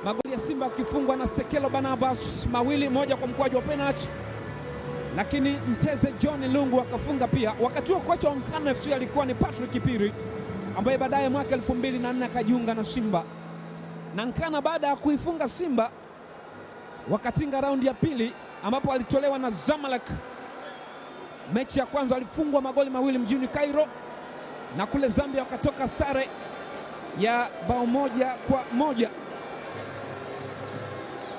Magoli ya Simba akifungwa na Sekelo Barnabas, mawili, moja kwa mkwaju wa penalty, lakini Mteze John Lungu akafunga pia. Wakati huo kocha wa Nkana FC alikuwa ni Patrick Kipiri ambaye baadaye mwaka 2004 akajiunga na Simba. Na Nkana baada ya kuifunga Simba wakatinga raundi ya pili ambapo alitolewa na Zamalek. Mechi ya kwanza alifungwa magoli mawili mjini Cairo, na kule Zambia wakatoka sare ya bao 1-1,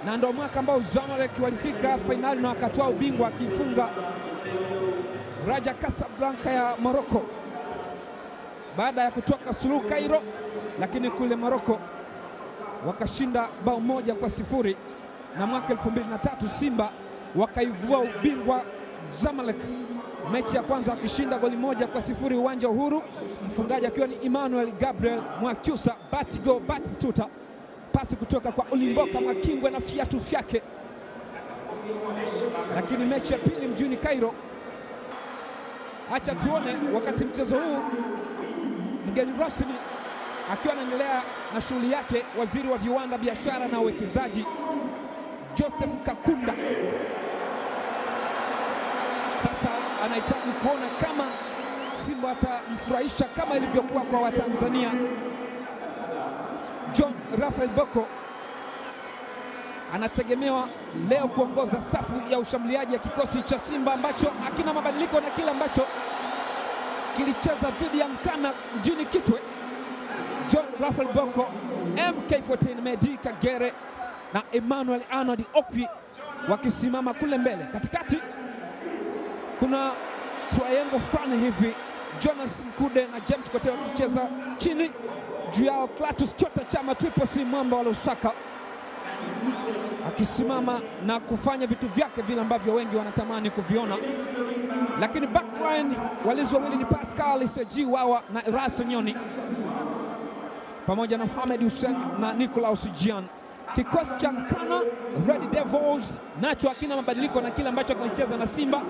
na ndio mwaka ambao Zamalek walifika fainali na wakatoa ubingwa akifunga Raja Casablanca ya Morocco baada ya kutoka suluhu Cairo, lakini kule Morocco wakashinda bao 1-0. Na mwaka 2003 Simba wakaivua ubingwa Zamalek, mechi ya kwanza akishinda goli 1-0 uwanja Uhuru, mfungaji akiwa ni Emmanuel Gabriel Mwakyusa Batigo Batistuta, pasi kutoka kwa Ulimboka Makingwe na fiatu fyake. Lakini mechi ya pili mjini Cairo, acha tuone wakati mchezo huu mgeni rasmi akiwa anaendelea na shughuli yake, waziri wa viwanda, biashara na uwekezaji Joseph Kakunda. Sasa anahitaji kuona kama Simba atamfurahisha kama ilivyokuwa kwa Watanzania. John Raphael Bocco anategemewa leo kuongoza safu ya ushambuliaji ya kikosi cha Simba ambacho hakina mabadiliko na kile ambacho kilicheza dhidi ya Nkana mjini Kitwe. John Raphael Bocco, MK14 Medi Kagere na Emmanuel Arnold Okwi wakisimama kule mbele. Katikati kuna triangle fulani hivi, Jonas Mkude na James Kote wakicheza chini, juu yao Clatous Chota Chama Triple C mwamba wa Lusaka akisimama na kufanya vitu vyake vile ambavyo wengi wanatamani kuviona. Lakini backline walinzi wawili ni Pascal Seji Wawa na Erasto Nyoni pamoja na Mohamed Hussein na Nicolas Jean. Kikosi cha Nkana Red Devils nacho hakina mabadiliko na kile ambacho kilicheza na Simba.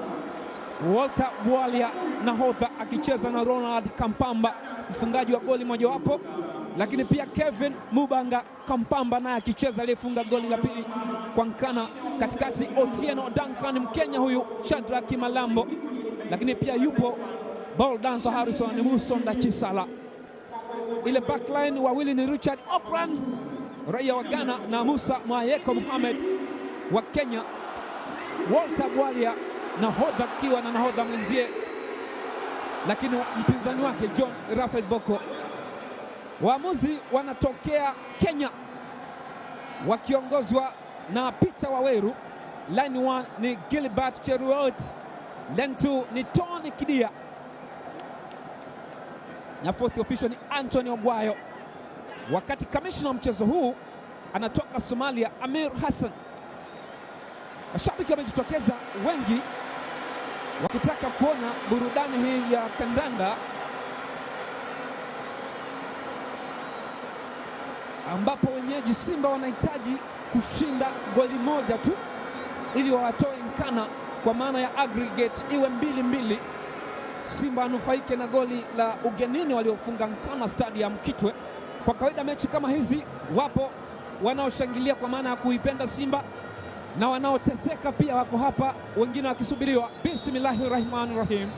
Walter Bwalia nahodha akicheza na Ronald Kampamba, mfungaji wa goli mojawapo, lakini pia Kevin Mubanga Kampamba naye akicheza, aliyefunga goli la pili kwa Nkana. Katikati Otieno Duncan Mkenya huyu, Shadrack Malambo, lakini pia yupo ball dancer Harrison Musonda Chisala. Ile backline wawili ni Richard Okran raia wa Ghana na Musa Mwayeko Mohamed wa Kenya. Walter Bwalia nahodha akiwa na nahodha mwenzie, lakini mpinzani wake John Raphael Bocco. Waamuzi wanatokea Kenya wakiongozwa na Peter Waweru. Line 1 ni Gilbert Cheruiyot, line 2 ni Tony Kidia, na fourth official ni Anthony Ogwayo. Wakati kamishna wa mchezo huu anatoka Somalia, Amir Hassan. Mashabiki wamejitokeza wengi wakitaka kuona burudani hii ya kandanda, ambapo wenyeji Simba wanahitaji kushinda goli moja tu ili wawatoe Nkana, kwa maana ya aggregate iwe 2-2. Simba anufaike na goli la ugenini waliofunga Nkana Stadium Kitwe. Kwa kawaida mechi kama hizi wapo wanaoshangilia kwa maana ya kuipenda Simba na wanaoteseka pia wako hapa, wengine wakisubiriwa. Bismillahirrahmanirrahim.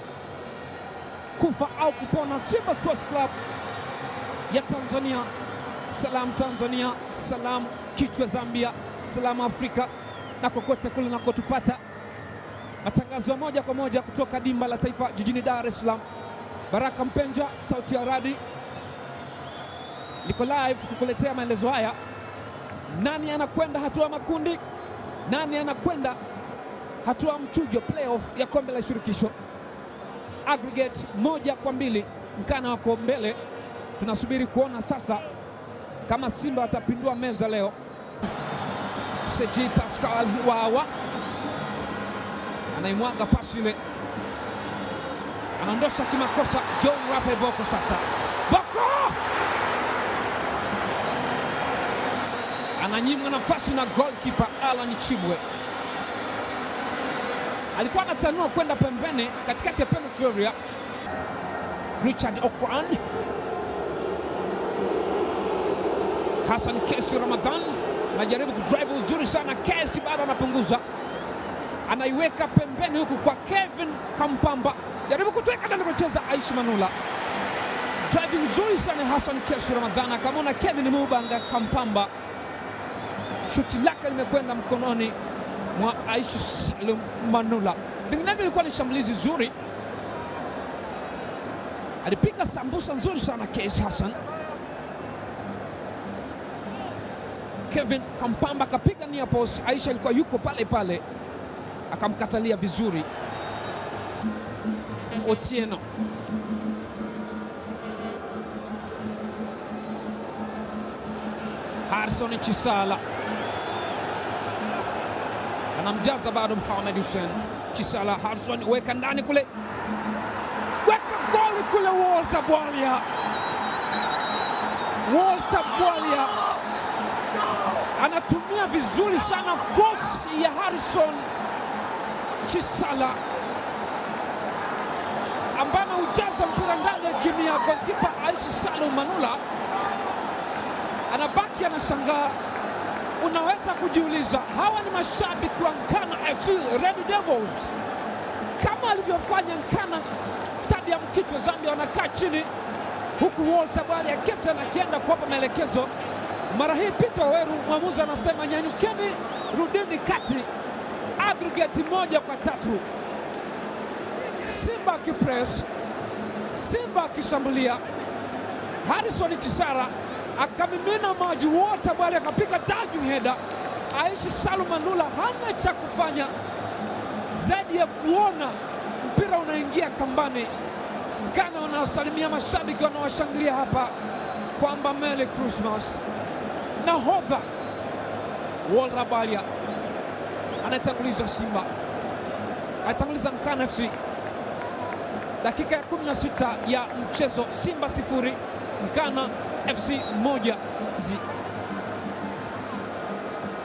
Kufa au kupona, Simba Sports Club ya Tanzania. Salam Tanzania, salam Kitwe Zambia, salam Afrika na kokote kule nakotupata. Matangazo ya moja kwa moja kutoka dimba la Taifa jijini Dar es Salaam. Baraka Mpenja, sauti ya radi, niko live kukuletea maelezo haya. Nani anakwenda hatua makundi, nani anakwenda hatua mchujo playoff ya kombe la shirikisho. Aggregate 1-2, Nkana wako mbele. Tunasubiri kuona sasa kama Simba watapindua meza leo. Seji Pascal Wawa anaimwaga pasi ile, anaondosha kimakosa John Raphael Bocco. Sasa Bocco ananyimwa nafasi na goalkeeper Alan Chibwe. Alikuwa anatanua kwenda pembeni katikati ya penalty area. Richard Okran, Hassan Kesi Ramadhan Anajaribu kudrive uzuri sana, Kesi bado anapunguza, anaiweka pembeni huku kwa Kevin Kampamba, jaribu kutweka ndani kucheza Aishi Manula. Driving nzuri sana Hassan Kesi Ramadhani, akamwona Kevin Mubanga Kampamba, shuti lake limekwenda mkononi mwa Aishi Salum Manula. Vinginevyo ilikuwa ni shambulizi zuri, alipiga sambusa nzuri sana Kesi Hassan. Kevin Kampamba akapiga nia post, Aisha alikuwa yuko pale pale, akamkatalia vizuri Otieno. Harrison Chisala anamjaza bado Mohamed Hussein. Chisala, Harrison, weka ndani kule, weka goli kule. Walter Bwalia anatumia vizuri sana cross ya Harrison Chisala ambaye anaujaza mpira ndani ya kimia. Goalkeeper Aishi Salum Manula anabaki anashangaa. Unaweza kujiuliza, hawa ni mashabiki wa Nkana FC Red Devils, kama alivyofanya Nkana Stadium Kitwe Zambia, wanakaa chini huku Walter Bwalia captain akienda kuwapa maelekezo. Mara hii Peter Waweru mwamuzi anasema nyanyukeni, rudini kati, aggregate 1-3. Simba akipress, Simba akishambulia. Harrison Chisara akamimina maji, Walter Bwalia akapiga diving header. Aishi Salum Manula hana cha kufanya zaidi ya kuona mpira unaingia kambani. Ghana wanawasalimia mashabiki, wanawashangilia hapa kwamba Merry Christmas. Nahodha Walter Bwalia anatanguliza Simba, anatanguliza Nkana FC. Dakika ya 16 ya mchezo, Simba 0 Nkana FC 1.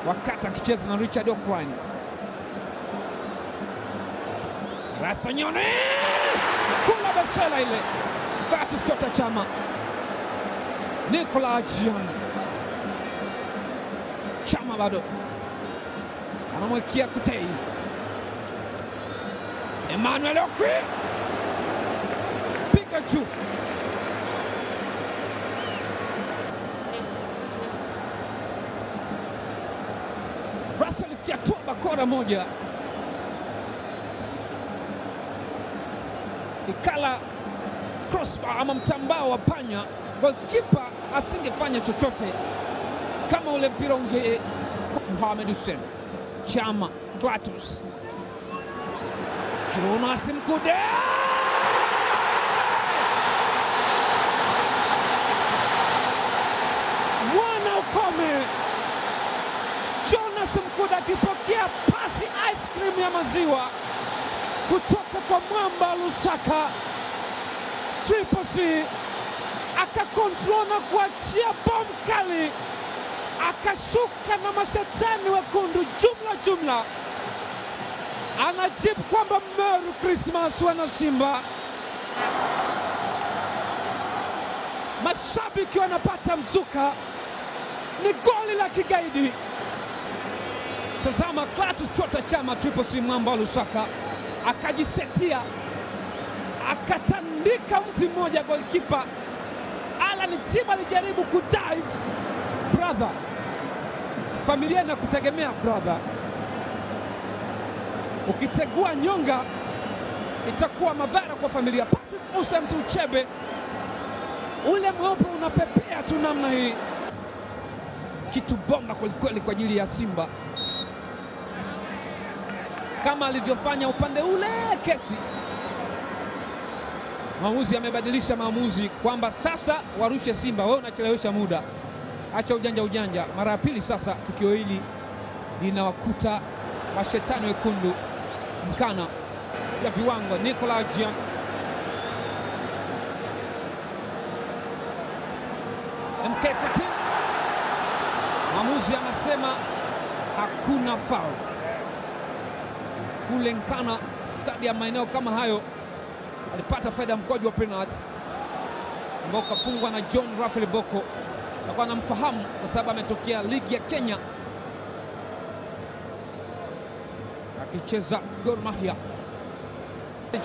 Wakati akicheza na Richard O'Brien. Rasanyone kula basela ile, Clatous Chota Chama, Nicola Ajian. Chama bado anamwekea Kutei. Emmanuel Okwi piga juu, Russell fyatua bakora moja, ikala crossbar ama mtambao wa panya. Goalkeeper asingefanya chochote kama ule mpira unge. Mohamed Hussein, Chama, Clatous, Jonas Mkude, mwana ukome. Jonas Mkude akipokea pasi ice cream ya maziwa kutoka kwa mwamba Lusaka. Triple C akakontrol na kuachia bomu kali, akashuka na mashetani wekundu jumla. Anajibu kwamba Merry Christmas wana Simba. Mashabiki wanapata mzuka, ni goli la kigaidi. Tazama Clatous Chota Chama, Triple C mwamba Lusaka akajisetia, akatandika mtu mmoja. Goalkeeper Alan Chiba alijaribu kudive. Brother, familia na kutegemea brother, ukitegua nyonga itakuwa madhara kwa familia. Patrick Usems Uchebe, ule mweupe unapepea tu namna hii, kitu bomba kwelikweli kwa ajili ya Simba, kama alivyofanya upande ule Kesi. Maamuzi amebadilisha maamuzi kwamba sasa warushe Simba. Wewe unachelewesha muda, acha ujanja. Mara ya pili sasa tukio hili linawakuta mashetani wekundu Nkana ya viwango. Nicola Ajian, MK14, maamuzi anasema hakuna foul kule Nkana Stadium. Maeneo kama hayo alipata faida mkwaju wa penalty ambao kafungwa na John Raphael Boko. Takuwa anamfahamu kwa sababu ametokea ligi ya Kenya akicheza Gor Mahia.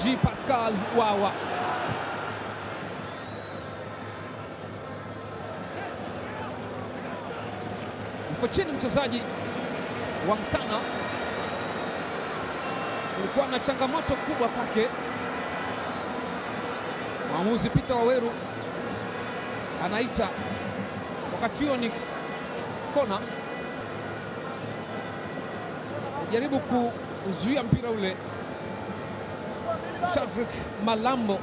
G Pascal Wawa yuko chini, mchezaji wa Mkana. Ulikuwa na changamoto kubwa kwake. Mwamuzi Peter Waweru anaita, wakati huo ni kona, jaribu kuzuia mpira ule. Shadrack Malambo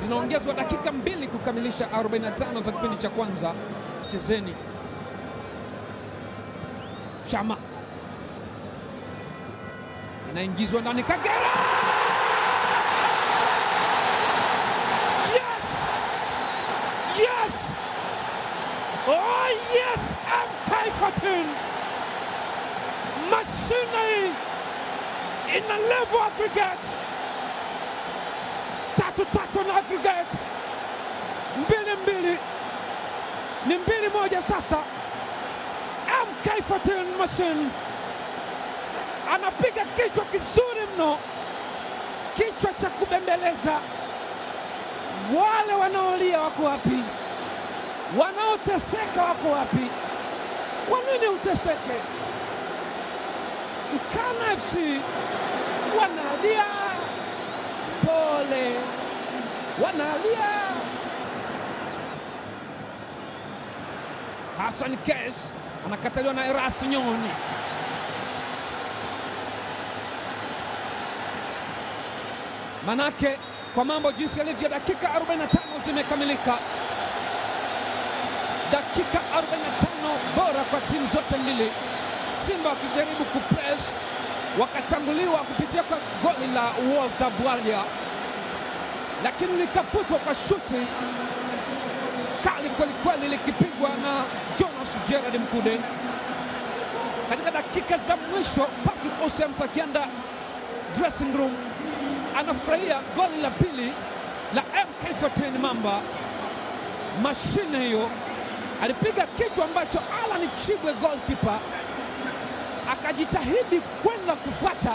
zinaongezwa dakika 2 kukamilisha 45 za kipindi cha kwanza. Chezeni Chama inaingizwa ndani, Kagera. Yes! Yes! Oh yes! Kaifatin Mashine in a level aggregate. 3-3 na aggregate. 2-2 ni 2-1 sasa. Kaifatin Mashine anapiga kichwa kizuri mno, kichwa cha kubembeleza. Wale wanaolia wako wapi? Wanaoteseka wako wapi? Kwa nini uteseke? Mkana FC wanalia, pole, wanalia. Hassan Kes anakataliwa na Erasto Nyoni. Manake kwa mambo jinsi yalivyo, dakika 45 zimekamilika. Dakika 45 bora kwa timu zote mbili. Simba wakijaribu kupress, wakatanguliwa kupitia kwa goli la Walter Bwalia, lakini likafutwa kwa shuti kali kwelikweli likipigwa na Jonas Gerard Mkude. Katika dakika za mwisho, Patrick Osem Sakianda dressing room anafurahia goli la pili la MK14 Mamba. Mashine hiyo alipiga kichwa ambacho Alan Chibwe goalkeeper akajitahidi kwenda kufuata,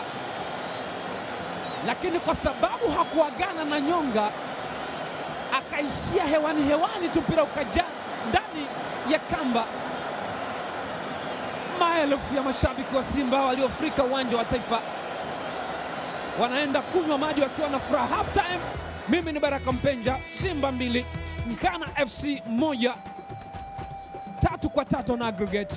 lakini kwa sababu hakuagana na nyonga akaishia hewani tu, mpira ukajaa ndani ya kamba. Maelfu ya mashabiki wa Simba waliofurika uwanja wa Taifa wanaenda kunywa maji wakiwa na furaha. Half time, mimi ni Baraka Mpenja. Simba 2 Mkana FC 1, 3-3 na aggregate.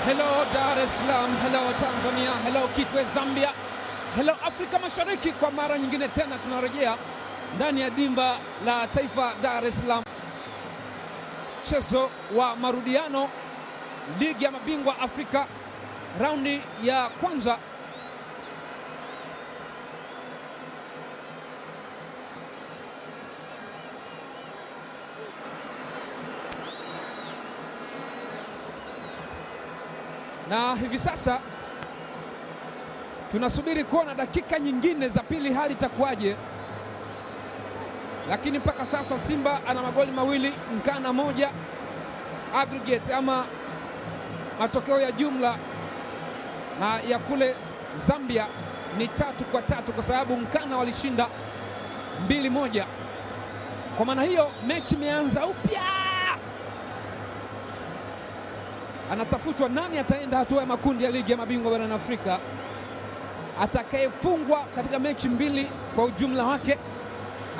Hello Dar es Salaam, hello Tanzania, hello Kitwe Zambia, hello Afrika Mashariki. Kwa mara nyingine tena tunarejea ndani ya dimba la Taifa Dar es Salaam. Mchezo wa marudiano ligi ya mabingwa Afrika raundi ya kwanza. Na hivi sasa tunasubiri kuona dakika nyingine za pili hali itakuwaje, lakini mpaka sasa Simba ana magoli 2, Mkana 1. Aggregate ama matokeo ya jumla na ya kule Zambia ni 3-3 kwa sababu Mkana walishinda 2-1. Kwa maana hiyo mechi imeanza upya. Anatafutwa nani ataenda hatua ya makundi ya ligi ya mabingwa barani Afrika. Atakayefungwa katika mechi 2 kwa ujumla wake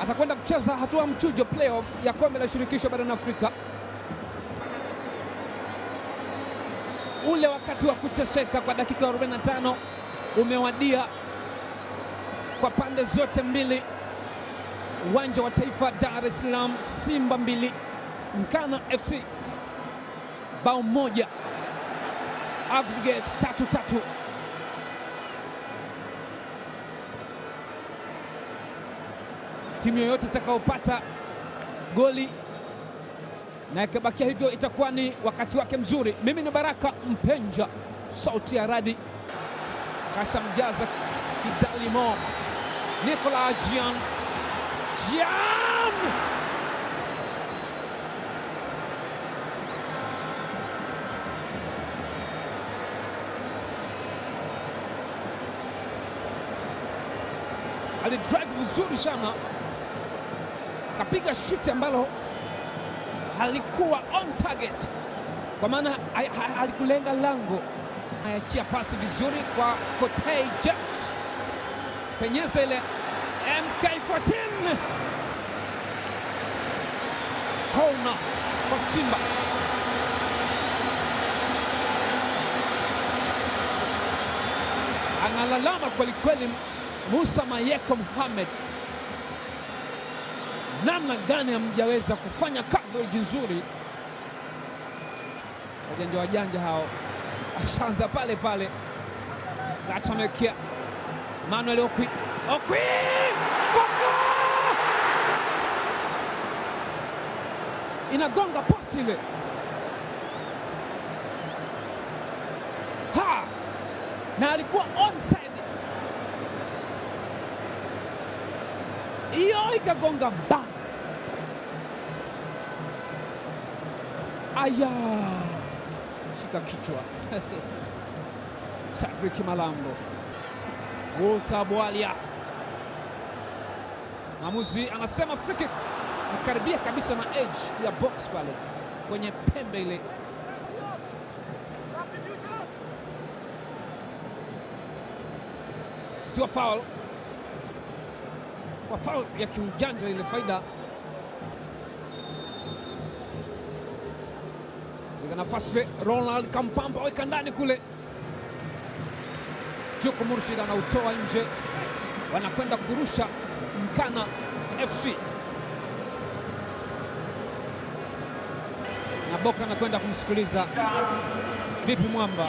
atakwenda kucheza hatua mchujo playoff ya kombe la shirikisho barani Afrika. Ule wakati wa kuteseka kwa dakika 45 umewadia. kwa pande zote mbili. Uwanja wa Taifa Dar es Salaam, Simba 2 Mkana FC bao 1, aggregate 3-3. Timu yoyote itakayopata goli na ikabakia hivyo itakuwa ni wakati wake mzuri. Mimi ni Baraka Mpenja, sauti ya radi. Kashamjaza Kidali Mo, Nicolas Jean alidrive vizuri sana, kapiga shuti ambalo halikuwa on target, kwa maana halikulenga lango. Ayachia pasi vizuri kwa Kotei James, penyeza ile MK14, kona kwa Simba. Analalama kwelikweli Musa Mayeko Mohamed, namna gani hamjaweza kufanya coverage nzuri. Wajanja wajanja hao, ashanza pale pale. Atamekia Manuel Okwi, inagonga post ile. Na alikuwa onside, hiyo ikagonga ba. Aya, shika kichwa. Sadrick Malambo, Walter Bwalia, mwamuzi anasema free kick. Karibia kabisa na edge ya box pale kwenye pembe ile. Sio foul, kwa foul ya kiujanja ile faida. Ika nafasi Ronald Kampamba, weka ndani kule. Joko Murshid anautoa nje, wanakwenda kurusha Mkana FC. Na Boka anakwenda kumsikiliza. Vipi mwamba?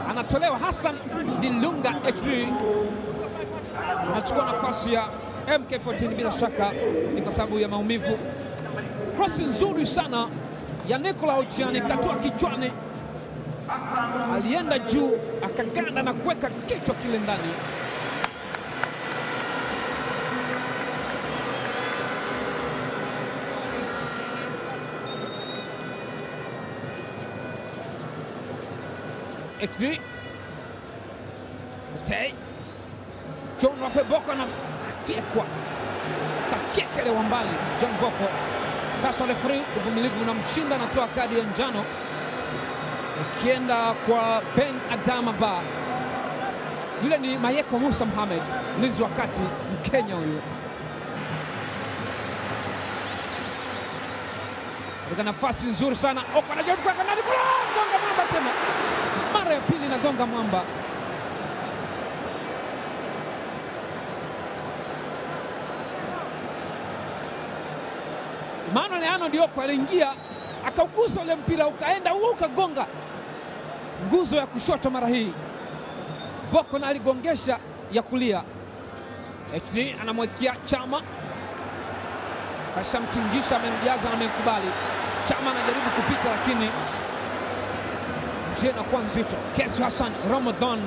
Anatolewa Hassan Dilunga H3, anachukua nafasi ya MK14. Bila shaka ni kwa sababu ya maumivu. Cross nzuri sana ya Nicolas Ojiani, katoa kichwani, alienda juu akaganda na kuweka kichwa kile ndani. Ekri Kotei John Rafael Boko anafiekwa, kafiekelewa mbali John Boko. Sasa referee uvumilivu unamshinda, anatoa kadi ya njano ikienda kwa Ben Adama Ba. Yule ni Mayeko Musa Mohamed, mlinzi wa kati Mkenya huyu. Katika nafasi nzuri sana, Oko anajaribu kwa kanali kula, gonga mwamba tena. Mara ya pili na gonga mwamba. Maana Leano Dioko aliingia akaugusa ule mpira ukaenda huo ukagonga nguzo ya kushoto. Mara hii Boko na aligongesha ya kulia. H3 anamwekea Chama, kashamtingisha, amemjaza na amemkubali. Chama anajaribu kupita lakini njia inakuwa nzito. Kesi Hassan Ramadan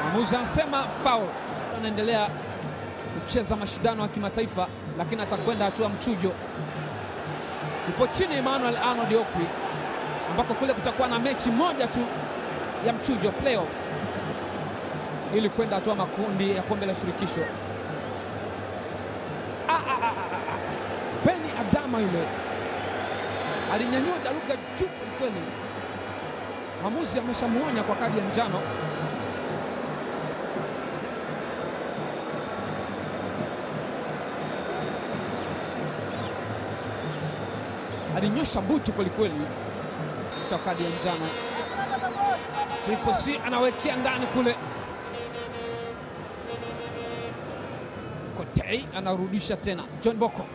mwamuzi anasema foul. Anaendelea kucheza mashindano ya kimataifa lakini atakwenda hatua mchujo. Ipo chini Emmanuel Arnold Okwi, ambako kule kutakuwa na mechi moja tu ya mchujo playoff ili kwenda hatua makundi ya kombe la shirikisho. Beni Adama yule alinyanyua daluga juu kweli. Mwamuzi ameshamuonya kwa kadi ya njano. alinyosha butu kwelikweli. Kadi ya njano. Triple C anawekea ndani kule. Kotei anarudisha tena. John Boko.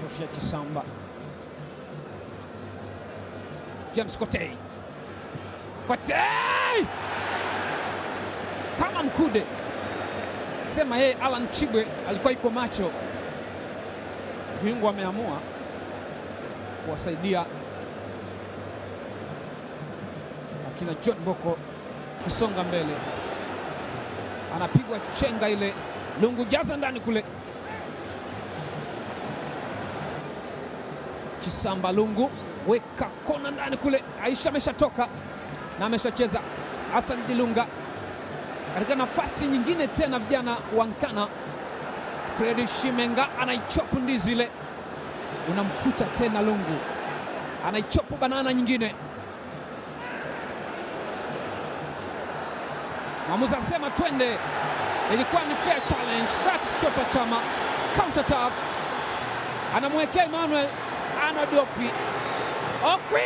Roshia Chisamba. James Kotei. Kotei! Kama Mkude. Sema yeye Alan Chibwe alikuwa iko macho. Viungo wameamua kuwasaidia akina John Boko kusonga mbele. Anapigwa chenga ile. Lungu jaza ndani kule. Chisamba Lungu weka kona ndani kule. Aisha ameshatoka na ameshacheza. Hassan Dilunga katika nafasi nyingine tena, vijana wa Nkana. Fredi Shimenga anaichopu ndizi ile. Unamkuta tena Lungu anaichopu banana nyingine. Mwamuzi asema twende. Ilikuwa ni fair challenge. Gratis Chota Chama. Counter attack. Anamwekea Emmanuel Arnold Okwi. Okwi!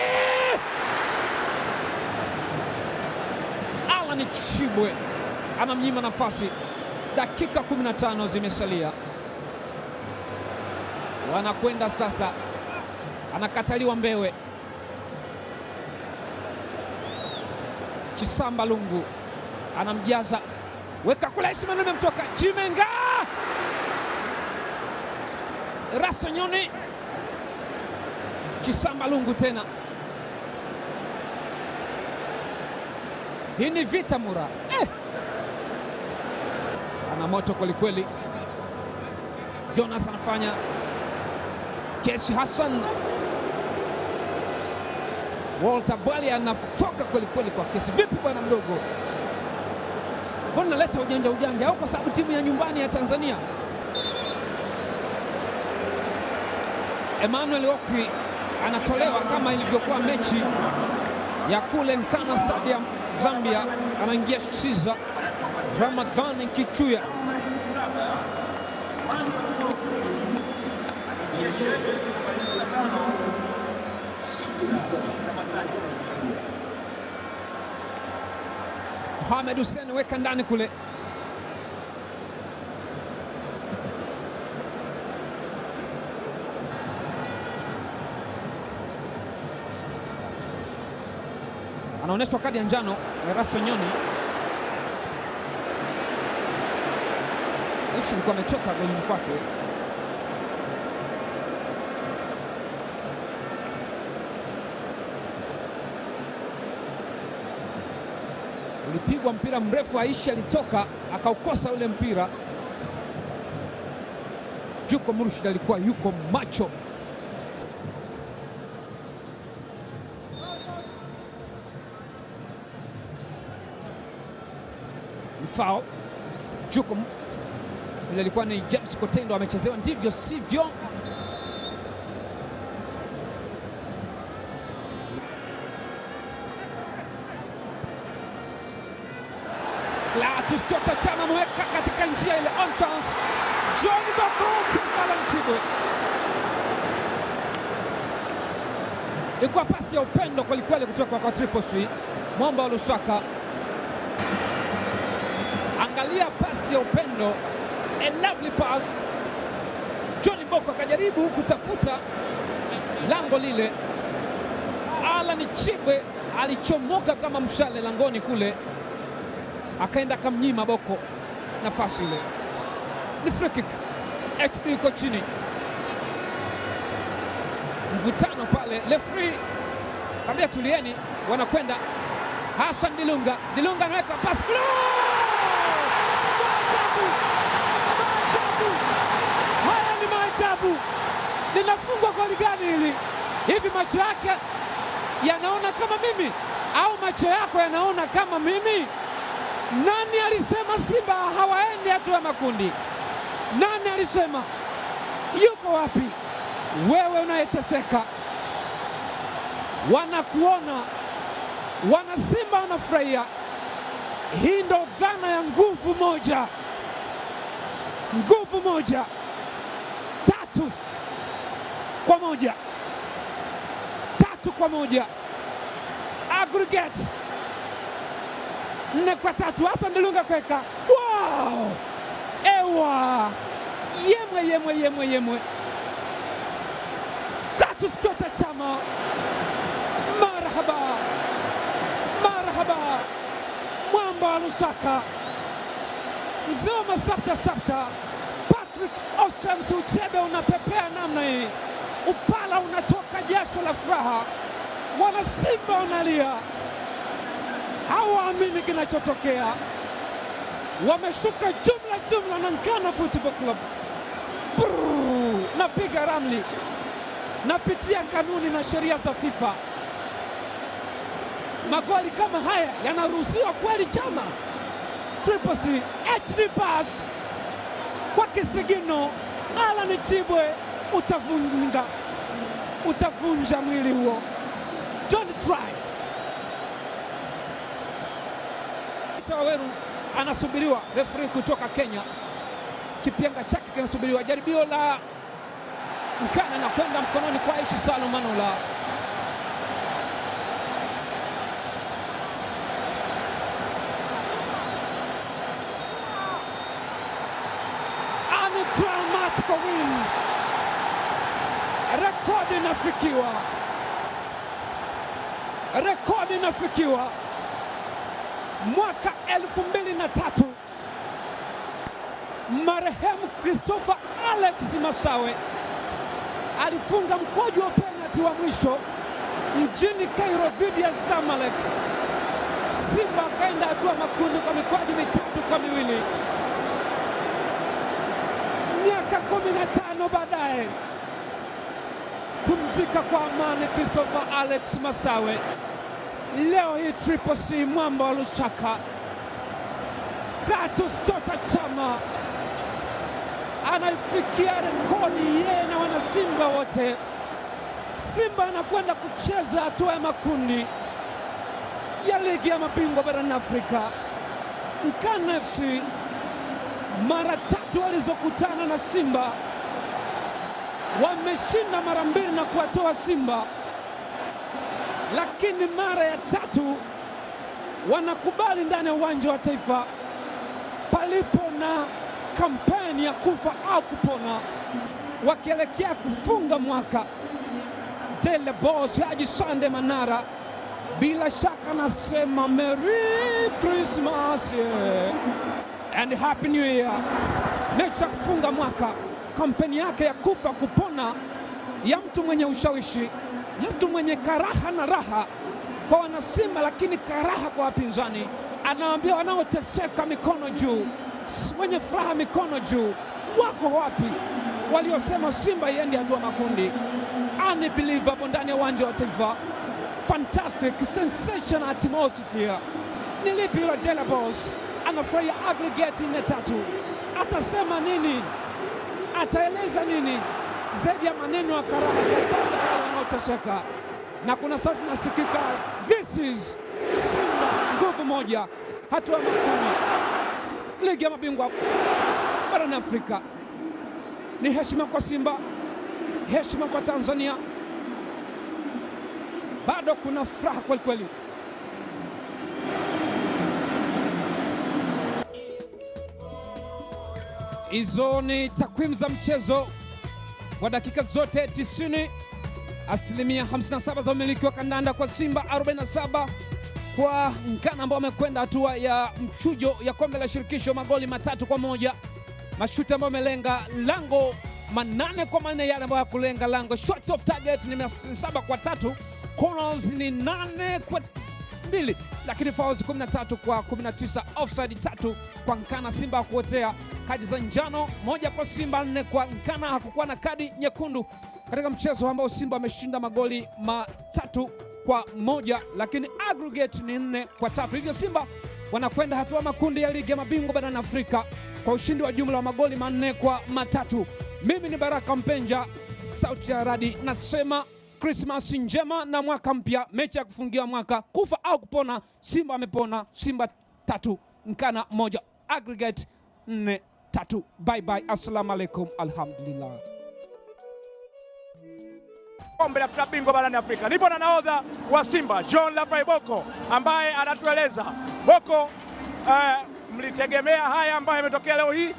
Alan Chibwe anamnyima nafasi. Dakika 15 zimesalia. Wanakwenda sasa. Anakataliwa Mbewe. Chisamba Lungu anamjaza. Weka kule, Ismail amemtoka. Chimenga! Rasto Nyoni. Chisamba Lungu tena. Hii ni vita Mura. Ana moto kwelikweli. Jonas anafanya. Kesi Hassan. Walter Bwali anafoka kwelikweli kwa Kesi. Vipi bwana mdogo? Mbona naleta ujanja au kwa sababu timu ya nyumbani ya Tanzania? Emmanuel Okwi anatolewa kama ilivyokuwa mechi ya kule Nkana Stadium Zambia. Anaingia Shiza Ramadhani Kichuya. Mohamed Hussein weka ndani kule. Anaonyeshwa kadi ya njano Erasto Nyoni. Aisha alikuwa ametoka golini kwake. Ulipigwa mpira mrefu, Aisha alitoka akaukosa ule mpira. Juko Murshid alikuwa yuko macho. Foul. Juko ile alikuwa ni James Kotendo amechezewa ndivyo sivyo. Gratis Chota Chama mweka katika njia ile on chance. John Boko Alan Chibwe. Ilikuwa pasi ya upendo kwelikweli kutoka kwa Triple C. Mwamba wa Lusaka. Angalia pasi ya upendo. A lovely pass. John Boko akajaribu kutafuta lango lile. Alan Chibwe alichomoka kama mshale langoni kule. Akaenda kamnyima Boko nafasi ile. Ni free kick. HD iko chini. Mvutano pale. Referee kabla tulieni, wanakwenda. Hassan Dilunga. Dilunga anaweka pass. Haya ni maajabu. Linafungwa goli gani hili? Hivi macho yake yanaona kama mimi au macho yako yanaona kama mimi? Nani alisema Simba hawaendi hatua ya makundi? Nani alisema? Yuko wapi? Wewe unayeteseka. Wanakuona. Wana Simba wanafurahia. Hii ndo dhana ya nguvu moja. Nguvu moja. 3-1. 3-1. Aggregate 4-3. Hassan Dilunga kweka. Wow! Ewa! Yemwe. Clatous Chota Chama. Marhaba. Mwamba wa Lusaka. Mzoma sabta. Patrick Osams, uchebe unapepea namna hii. Upala unatoka jasho la furaha. Wana Simba wanalia. Hawaamini kinachotokea. Wameshuka jumla na Nkana Football Club. Napiga ramli. Napitia kanuni na sheria za FIFA. Magoli kama haya yanaruhusiwa kweli Chama? Triple C, HD pass kwa kisigino. Alan Chibwe, utavunja mwili huo. Don't try. Tawaweru anasubiriwa, referee kutoka Kenya. Kipenga chake kinasubiriwa. Jaribio la Nkana na kwenda mkononi kwa Aishi Salum Manula. Dramatic win. Rekodi inafikiwa. Mwaka 2003 marehemu Christopher Alex Masawe alifunga mkwaju wa penalti wa mwisho mjini Cairo dhidi ya Zamalek. Simba akaenda hatua makundi kwa mikwaju 3-2. Miaka 15 baadaye, pumzika kwa amani Christopher Alex Masawe. Leo hii Triple C, mwamba wa Lusaka, Clatous Chota Chama anaifikia rekodi yeye na wana Simba wote. Simba anakwenda kucheza hatua ya makundi ya ligi ya mabingwa barani Afrika. Nkana FC mara 3 walizokutana na Simba wameshinda mara 2 na kuwatoa Simba, lakini mara ya 3 wanakubali ndani ya uwanja wa Taifa palipo na kampeni ya kufa au kupona, wakielekea kufunga mwaka. Dele Boss Haji Sande Manara bila shaka nasema Merry Christmas and Happy New Year. Mecha kufunga mwaka, kampeni yake ya kufa kupona, ya mtu mwenye ushawishi, mtu mwenye karaha na raha kwa wanasimba, lakini karaha kwa wapinzani. Anawaambia wanaoteseka mikono juu, wenye furaha mikono juu. Wako wapi waliosema Simba iende hatua makundi? Unbelievable ndani ya uwanja wa Taifa. Fantastic, sensational atmosphere. Ni lipi la Dele Boss? Anafurahia aggregate 4-3. Atasema nini? Ataeleza nini zaidi ya maneno ya karaha kwa wanaoteseka? Na kuna sauti nasikika, this is Simba nguvu moja, hatua makundi ligi ya mabingwa barani Afrika. Ni heshima kwa Simba, heshima kwa Tanzania. Bado kuna furaha kweli kweli. Hizo ni takwimu za mchezo kwa dakika zote 90. Asilimia 57 za umiliki wa kandanda kwa Simba, 47 kwa Nkana ambao wamekwenda hatua ya mchujo ya kombe la shirikisho, magoli 3-1. Mashuti ambayo wamelenga lango 8-4, yale ambayo hakulenga lango. Shots off target ni 7-3, corners ni 8-2, lakini fouls 13-19, offside 3 kwa Nkana. Simba kuotea kadi za njano 1 kwa Simba, 4 kwa Nkana. Hakukuwa na kadi nyekundu katika mchezo ambao Simba ameshinda magoli 3-1, lakini aggregate ni 4-3. Hivyo Simba wanakwenda hatua makundi ya ligi ya mabingwa barani Afrika kwa ushindi wa jumla wa magoli 4-3. Mimi ni Baraka Mpenja, sauti ya radi, nasema Christmas njema na mwaka mpya. Mechi ya kufungia mwaka, kufa au kupona. Simba amepona. Simba 3 Nkana 1, aggregate 4-3. Bye bye, assalamu alaikum, alhamdulillah. kombe la klabu bingwa barani Afrika. Nipo na nahodha wa Simba John Lafray Bocco ambaye anatueleza Bocco, mlitegemea haya ambayo yametokea leo hii?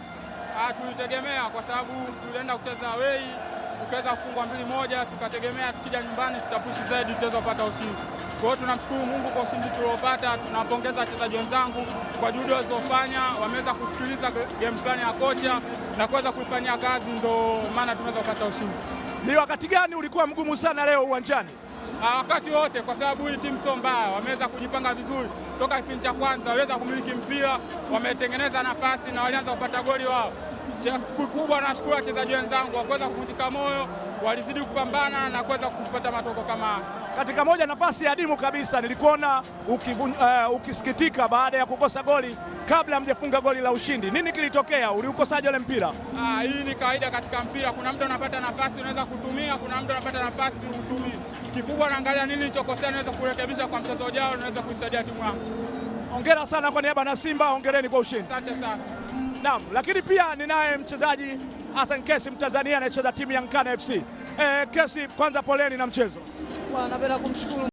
Tulitegemea kwa sababu tulienda kucheza away, tukaweza kufungwa 2-1, tukategemea tukija nyumbani tutapushi zaidi tutaweza kupata ushindi. Kwa hiyo tunamshukuru Mungu kwa ushindi tuliopata. Tunawapongeza wachezaji wenzangu kwa juhudi walizofanya, wameweza kusikiliza game plan ya kocha na kuweza kuifanyia kazi, ndio maana tumeweza kupata ushindi. Ni wakati gani ulikuwa mgumu sana leo uwanjani? Wakati wote, kwa sababu hii timu sio mbaya, wameweza kujipanga vizuri toka kipindi cha kwanza, waweza kumiliki mpira, wametengeneza nafasi na walianza kupata goli wao. Kikubwa nashukuru wachezaji wenzangu kwa kuweza kuvunjika moyo, walizidi kupambana na kuweza kupata matokeo kama katika moja nafasi ya adimu kabisa. Nilikuona ukisikitika baada ya kukosa goli kabla hamjafunga goli la ushindi. Nini kilitokea? Uliukosaje ule mpira? Hii ni kawaida katika mpira, kuna muda unapata nafasi unaweza kutumia, kuna muda unapata nafasi utumie. Kikubwa naangalia nini nilichokosea, naweza kurekebisha kwa mchezo ujao, naweza kuisaidia timu yangu. Hongera sana kwa niaba na Simba, hongereni kwa ushindi. Asante sana. Naam, lakini pia ninaye mchezaji Hassan Kesi, Mtanzania anayecheza timu ya Nkana FC. Kesi, kwanza poleni na mchezo. Napenda kumshukuru